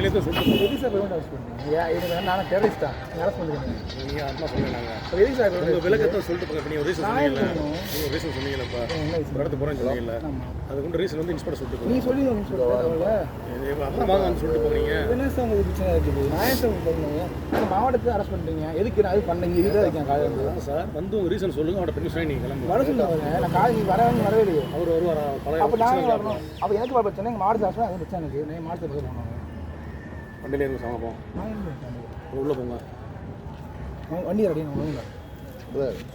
தைரியத்தை சொல்லிட்டு எதுக்கு சார் பேமெண்ட் அரெஸ்ட் பண்ணுறீங்க? எனக்கு நான் டெரரிஸ்டா அரெஸ்ட் பண்ணுறீங்க. நீங்கள் அம்மா சொன்னாங்க எதுக்கு சார் உங்கள் விளக்கத்தை சொல்லிட்டு போங்க. நீங்கள் ஒரு ரீசன் சொன்னீங்கல்ல, நீங்கள் ஒரு ரீசன் சொன்னீங்களப்பா, ஒரு இடத்துக்கு போகிறேன்னு சொன்னீங்கல்ல, அதுக்கு ரீசன் வந்து இன்ஸ்பெக்டர் சொல்லிட்டு போங்க. நீங்கள் சொல்லி அப்புறம் வாங்க வந்து சொல்லிட்டு போகிறீங்க. என்ன சார் உங்களுக்கு பிரச்சனை இருக்குது? நான் ஏன் சார் பண்ணுங்க நீங்கள் மாவட்டத்தை அரெஸ்ட் பண்ணுறீங்க? எதுக்கு நான் அது பண்ணீங்க? இதுதான் இருக்கேன் காலையில் சார் வந்து உங்கள் ரீசன் சொல்லுங்கள். அவட பெர்மிஷன் நீங்கள் கிளம்பி வர சொல்லுவாங்க. நான் காலேஜ் வரவே இல்லையே. அவர் வருவார். அப்போ நான் வரணும். அப்போ எனக்கு பிரச்சனை எங்கள் மாவட்ட அரசு அது பிரச்சனை எனக்கு. நீங்கள் மாவட்ட அரசு போனாங்க வண்டியில் இருந்து சமைப்போம். உள்ளே போங்க. வண்டி ரெடி நான்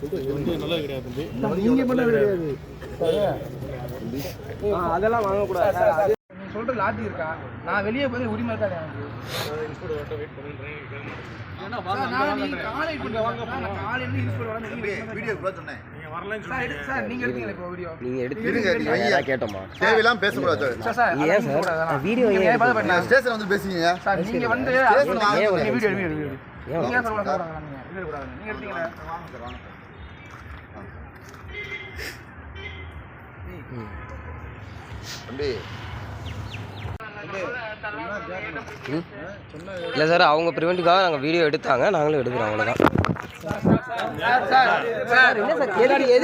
சொல்லிட்டு நல்லது கிடையாது. நீங்கள் பண்ண கிடையாது அதெல்லாம் வாங்கக்கூடாது. நீங்கள் சொல்கிற லாஜிக் இருக்கா? நான் வெளியே போய் உரிமை இருக்காது எனக்கு. வெயிட் பண்ணுறேன். கேட்டோமா தேவையெல்லாம் பேசக்கூடாது. வீடியோ ஸ்டேஷன் வந்து பேசுவீங்க. நீங்க வந்து இல்லை சார், அவங்க ப்ரிவெண்ட்டுக்காக நாங்கள் வீடியோ எடுத்தாங்க, நாங்களும் எடுக்கிறோம், அவ்வளோதான்.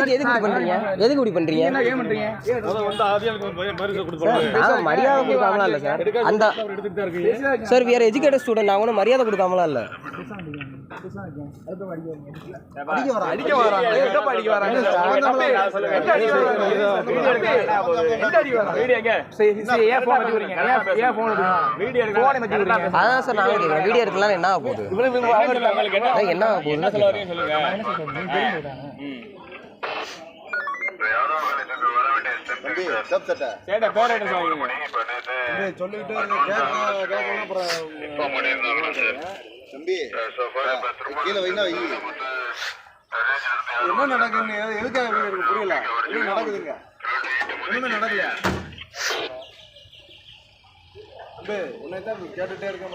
எதுக்கு இப்படி பண்ணுறீங்க? எதுக்கு இப்படி பண்ணுறீங்க? மரியாதை கொடுக்காமலாம் இல்லை சார். அந்த சார் வேறு எஜுகேட்டட் ஸ்டூடெண்ட், நான் ஒன்றும் மரியாதை கொடுக்காமலாம் இல்லை. அதான் சார் நாங்கள் கேட்குறேன், வீடியோ எடுக்கலாம் என்ன ஆக போகுது? என்ன ஆக போகுதுன்னு என்ன நடக்குன்னு எதுக்காக புரியல. என்ன நடக்குதுங்க? ஒண்ணுமே நடக்கலையா? உன்னை தான் கேட்டுட்டே இருக்க